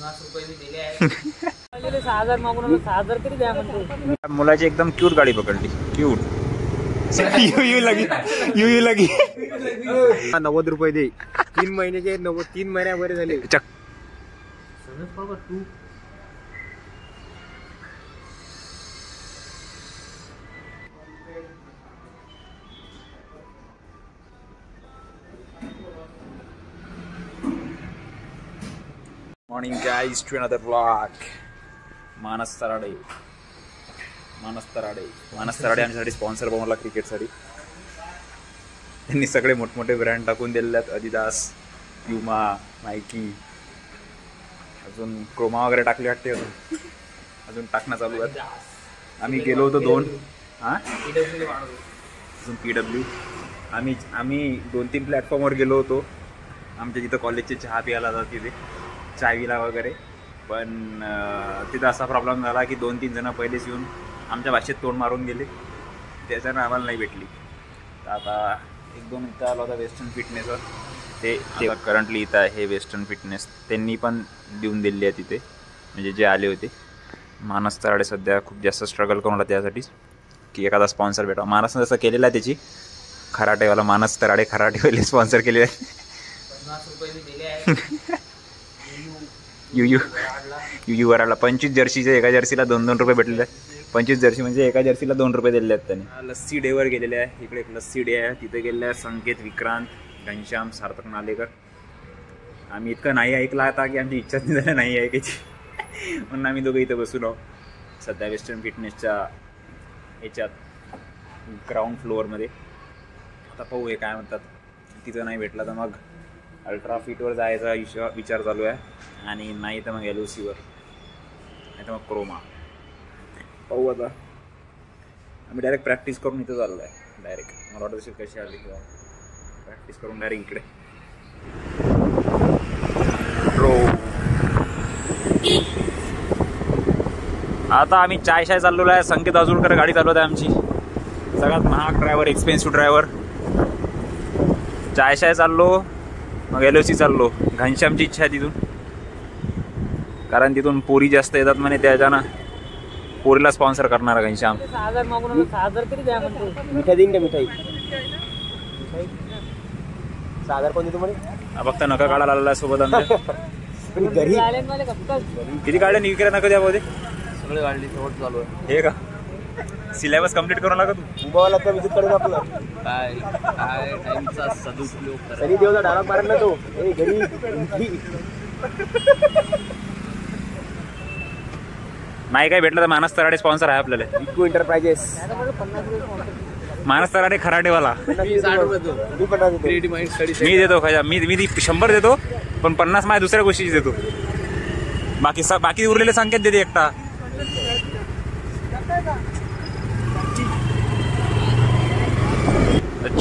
6,000 मागून 6,000 तरी द्या म्हणतो. मुलाची एकदम क्यूट गाडी पकडली. क्यूट यू लगी 90 रुपये दे. 3 महिन्याचे 3 महिन्यावर झाले. Morning guys to another vlog. Manas Tarade आमच्यासाठी स्पॉन्सर बनवला क्रिकेटसाठी. त्यांनी सगळे मोठमोठे ब्रँड टाकून दिलेले आहेत. अदिदास, प्युमा, नायकी, अजून क्रोमा वगैरे टाकले वाटते. अजून टाकणं चालू आहे. आम्ही गेलो होतो 2 अजून PW. आम्ही 2-3 प्लॅटफॉर्मवर गेलो होतो. आमच्या जिथं कॉलेजचे चहा प्यायला जातात तिथे चायवीला वगैरे. पण तिथं असा प्रॉब्लेम झाला की 2-3 जण पहिलेच येऊन आमच्या भाषेत तोंड मारून गेले. त्याच्यानं आम्हाला नाही भेटली. तर आता 1-2 इथं आला होता वेस्टर्न फिटनेसवर. ते करंटली इथं आहे वेस्टर्न फिटनेस. त्यांनी पण देऊन दिली आहे तिथे, म्हणजे जे आले होते. मानस तराडे सध्या खूप जास्त स्ट्रगल करून राहते त्यासाठीच की एखादा स्पॉन्सर भेटावा. मानसनं जसं केलेलं आहे त्याची खराटेवाला मानस तराडे खराटेवाले स्पॉन्सर केलेले आहे. 50 रुपये दिले आहे. यू वराडला 25 जर्सीचे एका जर्सीला 2-2 रुपये भेटलेले आहेत. 25 जर्सी म्हणजे एका जर्सीला 2 रुपये दिलेले आहेत त्यांनी. लस्सी डेवर गेलेले आहे. इकडे एक लस्सी डे आहे, तिथे गेलेले आहे संकेत, विक्रांत, घनश्याम, सार्थक नालेकर. आम्ही इतकं नाही ऐकला आता की आमची इच्छाच नाही झाली नाही ऐकायची. म्हणून आम्ही दोघं इथं बसून आहोत सध्या वेस्टर्न फिटनेसच्या ह्याच्यात ग्राउंड फ्लोअरमध्ये. आता पाहू हे काय म्हणतात. तिथं नाही भेटला तर मग अल्ट्रा फिटवर जायचा विचार चालू आहे. आणि नाही तर मग LOCवर, नाही तर मग क्रोमा. पाहू आता. आम्ही डायरेक्ट प्रॅक्टिस करून इथं चाललो आहे. डायरेक्ट मला वाटत असेल कशी आली किंवा प्रॅक्टिस करून डायरेक्ट इकडे. आता आम्ही चाय चाललेलो आहे. संकेत अजूनकर गाडी चालवत आहे आमची. सगळ्यात महाग ड्रायव्हर, एक्सपेन्सिव्ह ड्रायव्हर. चाय चाललो, मग LOC चाललो. घनश्यामची इच्छा आहे तिथून, कारण तिथून पोरी जास्त येतात म्हणे. त्याच्यानं पोरीला स्पॉन्सर करणार घनश्याम. 6,000 मागून 6,000 तरी द्या म्हणतो. मिठाई देईन का? मिठाई 6,000 कोण देतो म्हणे? फक्त नका काढायला आलेला सोबत आमच्या. घरी किती काढले विक्रेत नका द्या बोधे? सगळे काढली, शेवट चालू आहे. हे का सिलेबस कम्प्लीट करून लागा तू? उभावा लागतं विजिट करेन आपलं. काय टाइमचा सदुपयोग करा. सनी देवचा डायलॉग मारेल ना तो. ए घरी नाही काय भेटलं तर मानस तराडे स्पॉन्सर आहे आपल्याला. Eco enterprises. मानस तराडे खराटेवाला. मी देतो खा. मी 100 देतो, पण 50 माझ्या दुसऱ्या गोष्टीची देतो. बाकी उरलेले संकेत देते एकटा.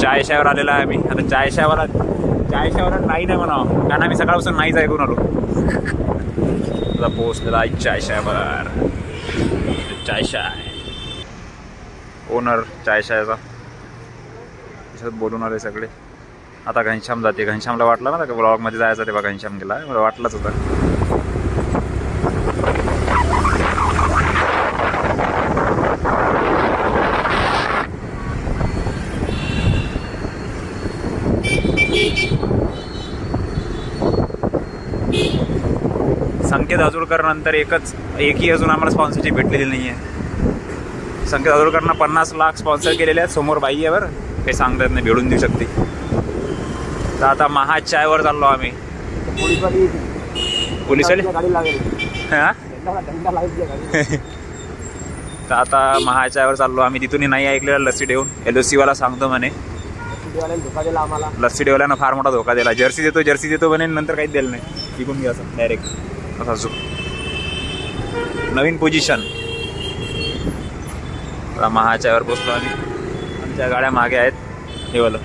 चायशावर आलेला आहे आम्ही. आता चायशावर नाही म्हणावं, कारण आम्ही सकाळपासून नाहीच ऐकून आलो. आता पोहोचलेला आहे चायशावर. चायशाय ओनर चायशायचा त्याच्यात बोलून आले सगळे. आता घनश्याम जाते. घनश्यामला वाटलं ना का ब्लॉगमध्ये जायचं, तेव्हा घनश्याम गेला. मला वाटलंच होतं. संकेत आजूरकर नंतर एकही अजून आम्हाला स्पॉन्सरशिप भेटलेली नाही आहे. संकेत आजूरकरनं 50 लाख स्पॉन्सर केलेले आहेत. समोर बाई आहे बरं, काही सांगता येत नाही, भेटून देऊ शकते. तर आता महाचायवर चाललो आम्ही. पोलिसवाले हां. तर आता महाचायवर चाललो आम्ही. तिथूनही नाही ऐकलेलं लस्सी देऊन. LOC वाला सांगतो म्हणे. लस्सी डेवाल्यानं फार मोठा धोका दिला. जर्सी देतो म्हणे, नंतर काहीच दिलं नाही. टिकून घ्या असं डायरेक्ट. असं नवीन पोझिशन. महाचायवर पोचलो आम्ही. आमच्या गाड्या मागे आहेत. हे वालं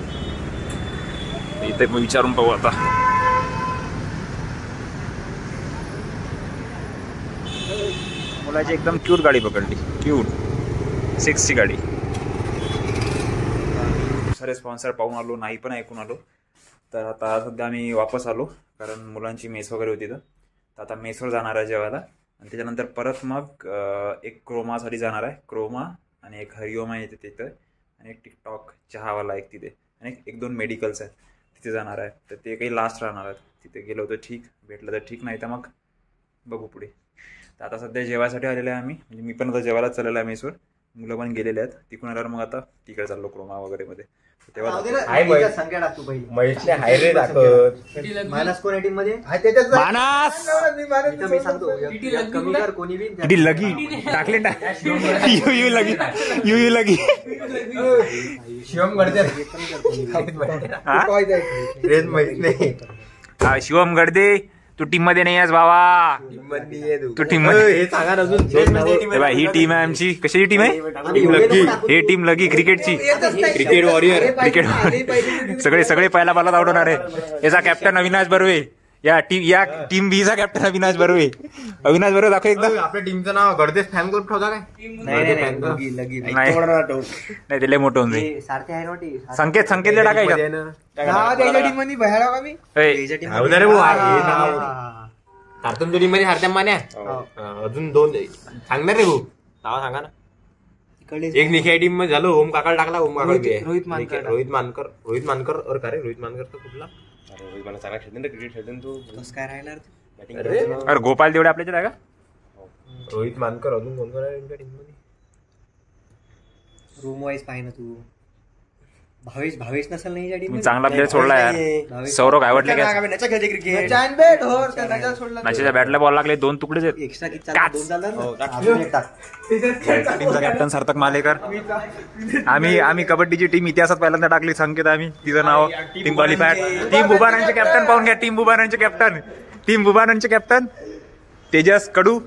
इथे विचारून पाहू आता. मुलाची एकदम क्यूट गाडी पकडली. क्यूट 6ची गाडी. सारे स्पॉन्सर पाहून आलो, नाही पण ऐकून आलो. तर आता सध्या आम्ही वापस आलो, कारण मुलांची मेस वगैरे होती. तर तर आता मेसवर जाणार आहे जेवायला आणि त्याच्यानंतर परत मग एक क्रोमासाठी जाणार आहे. क्रोमा आणि एक हरिओम आहे तिथं आणि एक टिकटॉक चहावाला एक तिथे आणि एक दोन मेडिकल्स आहेत तिथे जाणार आहे. तर ते काही लास्ट राहणार आहेत. तिथे गेलो तर ठीक, भेटलं तर ठीक, नाही तर मग बघू पुढे. तर आता सध्या जेवायसाठी आलेलं आहे आम्ही, म्हणजे मी पण आता जेवायलाच चाललेलं आहे मेसवर. मुलं पण गेलेले आहेत. तिकडून आल्यावर मग आता तिकडे चाललो क्रोमा वगैरे मध्ये. तेव्हा संख्या टाकतो पहिली. महेशने हायरे दाखवत मायनस कोण टीम मध्ये मानस इथं मी सांगतो कमी कर कोणी बी किती लगी टाकले यू लगी यू लगी शिवम गडदे रेस महेश नाही. हा शिवम गडदे, तू टीम मध्ये नाही आहेस भावा. तू टीम मध्ये हे सांगा ना अजून. ही टीम आहे आमची. कशाची टीम आहे? हे टीम लगी क्रिकेटची. Cricket warrior. क्रिकेट सगळे पहिला बाला आवडणार आहे. याचा कॅप्टन अविनाश बर्वे. या टीम बी चा कॅप्टन अविनाश बर्वे. अविनाश बर्वे दाखव एकदा. आपल्या टीमचं नाव गडदेस फॅन ग्रुप ठेवता काय? नाही ते लय मोठं होऊन जाईल. सारखे आहे नोटी संकेत टाकायचं. तुमच्या टीम मध्ये हारत्या मान्या अजून दोन सांगणार रे भाऊ. नाव सांगा ना. एक निखिया टीम मध्ये झालो. ओम काकाला टाकला. ओम काका रोहित मानकर और का रे रोहित मानकर तर कुठला रोहित मानकर चांगला खेळतो क्रिकेट खेळतो तू. कसं काय राहिला अरे गोपाल तेवढे आपल्याचे आहे का? रोहित मानकर अजून कोण कोण आहे तुमच्या टीम मध्ये? रूम वाईज पाहि ना तू. भावेश नसेल नाही टीम. चांगला प्लेअर सोडला यार. सौरव आवडले का? क्रिकेट नाशीच्या बॅटला बॉल लागले. 2 तुकडेच आहेत. एक्स्ट्रा टीमचा कॅप्टन सार्थक मालेकर. आम्ही कबड्डीची टीम इतिहासात पहिल्यांदा टाकली. संकेत आम्ही तिचं नाव टीम क्वालिफायड. टीम बुबानांचे कॅप्टन पाहून घ्या. टीम बुबानांचे कॅप्टन तेजस कडू.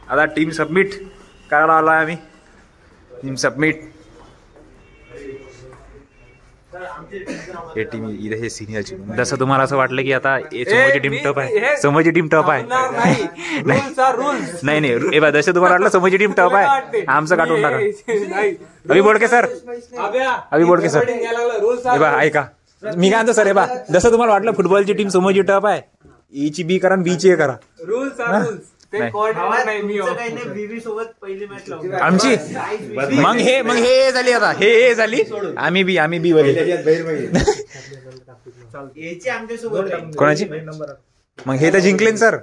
आता टीम सबमिट करायला आला आम्ही. Team submit. हे टीम इथे हे सिनियरची. जसं तुम्हाला असं वाटलं की आता समोरची टीम टफ आहे. समोरची टीम टफ आहे. नाही हे बा जसं तुम्हाला वाटलं समोरची टीम टफ आहे. आमचं काढून टाका. अभि बोडके सर हे बा ऐका मी काय म्हणतो सर. हे बा जसं तुम्हाला वाटलं फुटबॉलची टीम समोरची टफ आहे. ईची बी करा बी ची करा. आमची मग हे झाली. आता हे झाली. आम्ही बी वगैरे कोणाची मग हे तर जिंकले सर.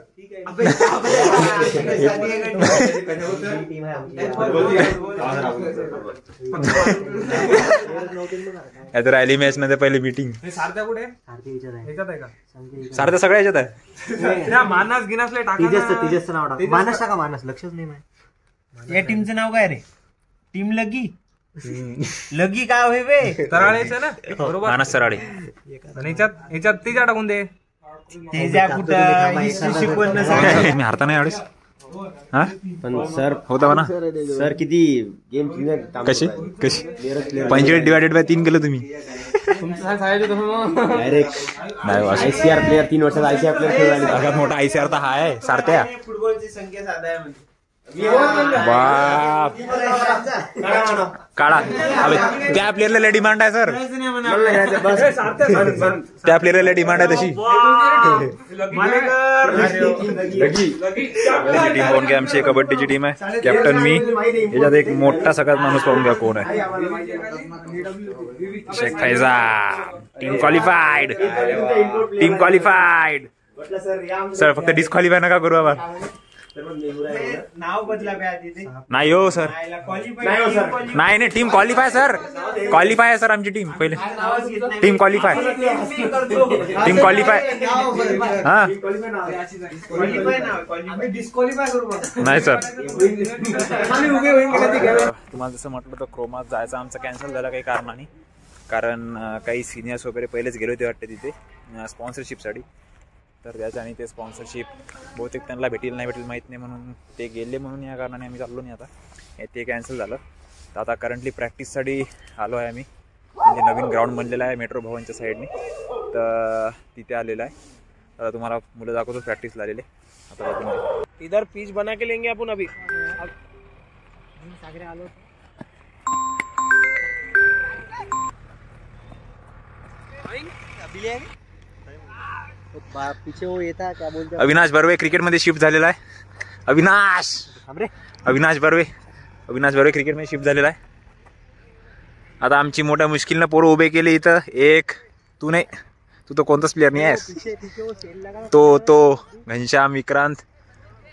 राहिली मॅच मध्ये पहिले मीटिंग. सारख्या सगळ्या याच्यात आहे. मानस गिनासले मानस टाका. मानस लक्षच नाही. या टीमचं नाव काय रे? टीम लगी काय होय बे? तराळेच ना बरोबर. मानस सराळे. ह्याच्यात तिच्या टाकून दे. तेजा कुठं शिकवण मी हारता नाही यावेळेस. हा पण सर होता म्हणा. सर किती गेम कशी 45/3 केलं तुम्ही. डायरेक्ट आयसीआर प्लेअर 3 वर्षाचा आयसीआर प्लेअर खेळला. सगळ्यात मोठा आयसीआर तर हा आहे. सारख्या फुटबॉलची संख्या साधा आहे. बाप काढा. त्या प्लेअरला लय डिमांड आहे सर. त्या प्लेअरला डिमांड आहे तशी. टीम पाहून घ्या. आमची कबड्डीची टीम आहे. कॅप्टन मी. याच्यात एक मोठा सगळ्यात माणूस पाहून घ्या कोण आहे. Sheikh Faizan. Team qualified. Sir फक्त डिस्क्वालिफाय नका करू बाबा. नाव बदला नाही हो सर. नाही टीम क्वालिफाय सर. क्वालिफाय आहे सर आमची टीम. पहिले टीम क्वालिफाय. हा नाही सर. तुम्हाला जसं म्हटलं तर क्रोमात जायचं आमचं कॅन्सल झालं काही कारणाने. कारण काही सिनियर्स वगैरे पहिलेच गेले होते वाटते तिथे स्पॉन्सरशिपसाठी. तर त्याच्याने ते स्पॉन्सरशिप बहुतेक त्यांना भेटेल नाही भेटेल माहीत नाही. म्हणून ते गेले. म्हणून या कारणाने आम्ही चाललो नाही. आता ते कॅन्सल झालं. तर आता करंटली प्रॅक्टिससाठी आलो आहे आम्ही. म्हणजे नवीन ग्राउंड बनलेला आहे मेट्रो भवनच्या साईडने. तर तिथे आलेलं आहे. आता तुम्हाला मुलं दाखवतो प्रॅक्टिसला आलेले. आता इधर पिच बना के लेंगे आपण अभी. आलो पीछे वो येता क्या बोलते अविनाश बर्वे क्रिकेटमध्ये शिफ्ट झालेला आहे. अविनाश बर्वे क्रिकेटमध्ये शिफ्ट झालेला आहे. आता आमची मोठ्या मुश्किलनं पोरं उभे केले इथं. एक तू नाही, तू तर कोणताच प्लेअर नाही आहेस. तो घनश्याम, विक्रांत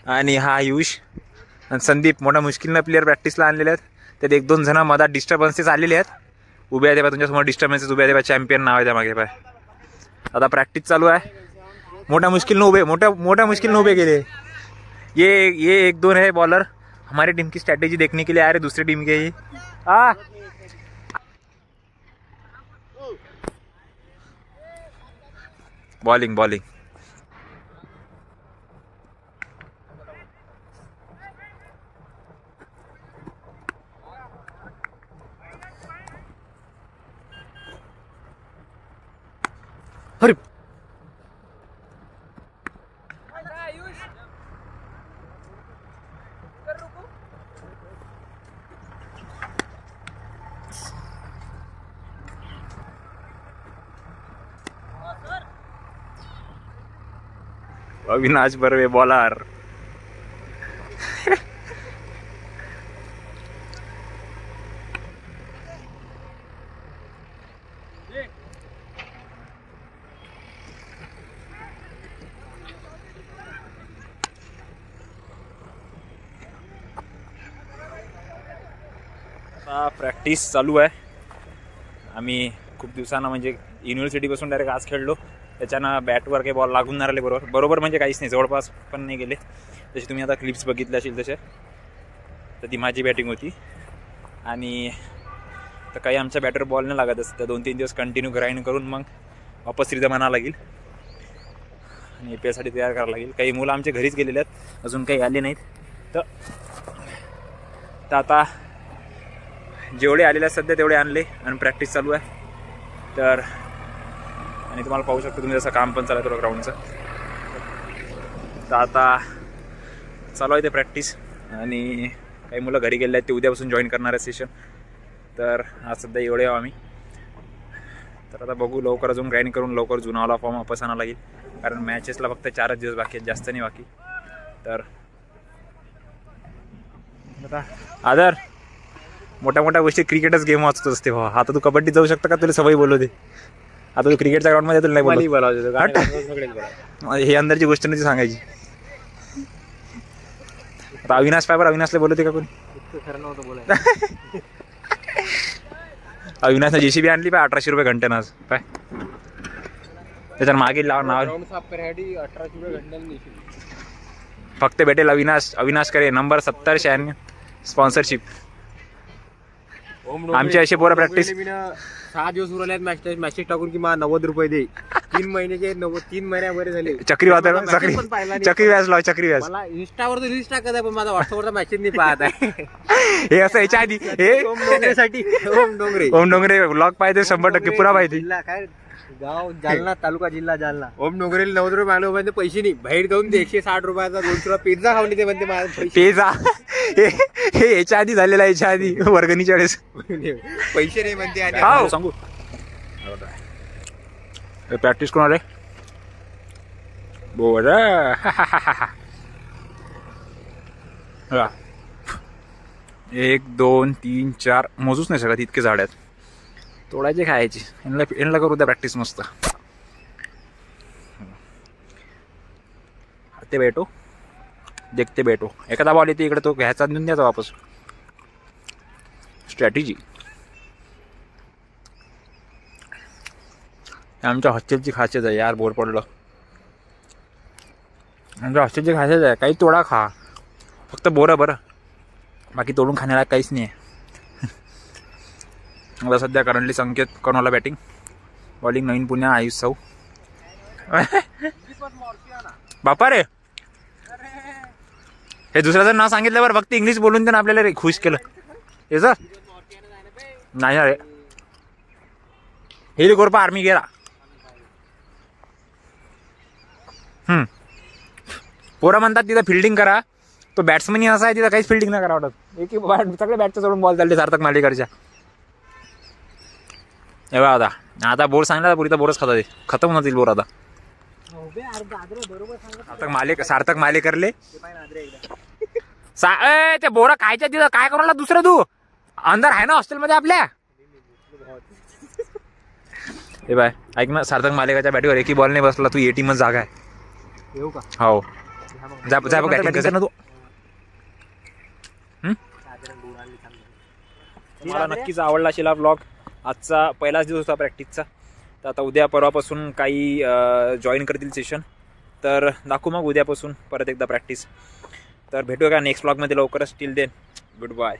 आणि हा आयुष आणि संदीप मोठ्या मुश्किलनं प्लेअर प्रॅक्टिसला आणलेले आहेत. त्यात 1-2 जण मधात डिस्टर्बन्सेस आलेले आहेत. उभे आहे तेव्हा तुमच्यासमोर डिस्टर्बन्सेस उभे आहे तेव्हा चॅम्पियन नाव आहे त्या मागे पाय. आता प्रॅक्टिस चालू आहे. मोठ्या मुश्किल उभे केले. ये 1-2 है बॉलर हमारी टीम की स्ट्रैटेजी देखने के लिए आ रहे दूसरी टीम के ही. बॉलिंग अरे अविनाश बर्वे बॉलर. प्रॅक्टिस चालू आहे. आम्ही खूप दिवसांना म्हणजे युनिव्हर्सिटीपासून डायरेक्ट आज खेळलो. त्याच्यानं बॅटवर काही बॉल लागून नाही राहिले. बरोबर म्हणजे काहीच नाही, जवळपास पण नाही गेले. जसे तुम्ही आता क्लिप्स बघितले असेल तसे. तर ती माझी बॅटिंग होती आणि तर काही आमच्या बॅटवर बॉल नाही लागत असतं. 2-3 दिवस कंटिन्यू ग्राइंड करून मग वापस रिदम आणावं लागेल आणि APL तयार करावं लागेल. काही मुलं आमच्या घरीच गेलेले आहेत, अजून काही आले नाहीत. तर आता जेवढे आलेले आहेत सध्या तेवढे आणले आणि प्रॅक्टिस चालू आहे. तर आणि तुम्हाला पाहू शकतो तुम्ही जसं काम पण चालू आहे थोडं ग्राउंडचं. तर आता चालू आहे ते प्रॅक्टिस आणि काही मुलं घरी गेले आहेत ते उद्यापासून जॉईन करणार आहे सेशन. तर आज सध्या एवढे आहो आम्ही. तर आता बघू, लवकर अजून ग्राइंड करून लवकर जुनावाला फॉर्म वापस आणावं लागेल, कारण मॅचेसला फक्त 4च दिवस बाकी आहेत, जास्त नाही बाकी. तर आता आदर मोठ्या गोष्टी क्रिकेटच गेम वाचत असते भावा. आता तू कबड्डीत जाऊ शकता का? तुला सवय बोलवते. आता तू क्रिकेटच्या ग्राउंडमध्ये तुला नाही बोलवत. हे अंदरची गोष्ट नाही सांगायची. आता अविनाशला बोलवते का कोणी? अविनाशनं JCB आणली पाय 1800 रुपये घंट्यानं आज पाय. त्याच्या मागे नाव फक्त भेटेल अविनाश करे नंबर 7096 स्पॉन्सरशिप. आमचे असे पोरं प्रॅक्टिस 6 दिवस उरल्यात मॅसेज टाकून की मला 90 रुपये दे. 3 महिने बरे झाले. चक्री व्याज लाव. मला इंस्टावर तर रील्स टाकत आहे पण माझा व्हॉट्सअपवरचा मेसेज नाही पाहत आहे. हे असं याच्या आधी हे ओम डोंगरे ब्लॉग पाहिजे 100% पुरा पाहिजे. काय गाव जालना, तालुका जिल्हा जालना. ओम डोंगरेला 90 रुपये मागले म्हणजे पैसे नाही. बाहेर जाऊन दे 160 रुपयाचा 200 रुपये पिझ्झा खाऊन ते म्हणते माझे पेझा. हे याच्या आधी झालेला आहे, याच्या आधी वर्गणीच्या वेळेस पैसे नाही म्हणते. आणि सांगू प्रॅक्टिस कोण आले बोल. 1 2 3 4 मोजूच नाही शकत इतके झाड आहेत. तोडायचे खायचे. यांना करू द्या प्रॅक्टिस मस्त. ते बैठो देखते बैठो. एखादा बॉल येते इकडे तो घ्यायचा देऊन द्यायचा वापस. स्ट्रॅटेजी आमच्या हॉस्टेलची खासियत आहे यार. बोर पडलं. आमच्या हॉस्टेलची खासियत आहे काही तोडा खा, फक्त बोरं बरं, बाकी तोडून खाण्याला काहीच नाही आहे. आता सध्या करंटली संकेत करून बॅटिंग. बॉलिंग नवीन पुण्या आयुष साऊ. बापा रे हे दुसऱ्याचं नाव सांगितलं बरं, फक्त इंग्लिश बोलून त्यानं आपल्याला रे खुश केलं. हे सर नाही अरे हे कोरपा आर्मी गेला. पोरं म्हणतात तिथं फिल्डिंग करा, तो बॅट्समन असा आहे तिथं काहीच फिल्डिंग नाही करा वाटत. एक सगळे बॅटचं सोडून बॉल चालले सार्थक मालेकरच्या. एवढा आता बोर सांगितला पुरी तर बोरच खातात, खतम होतील बोर आता. सार्थक मालेकरले ते बोरा खायच्या तिथं काय करू दुसरं तू अंदर आहे ना हॉस्टेलमध्ये आपल्या. हे बाय ऐक ना, सार्थक मालेकरच्या बॅटीवर एकही बॉल नाही बसला, तू एटीमच जागा आहे. येऊ का? हो जा बॅटिंग कर ना तू. मला नक्कीच आवडला असेल हा ब्लॉग. आजचा पहिलाच दिवस होता प्रॅक्टिसचा. तर आता उद्या परवापासून काही जॉईन करतील सेशन, तर दाखवू मग उद्यापासून परत एकदा प्रॅक्टिस. तर भेटूया का नेक्स्ट ब्लॉगमध्ये लवकरच. Till then good bye.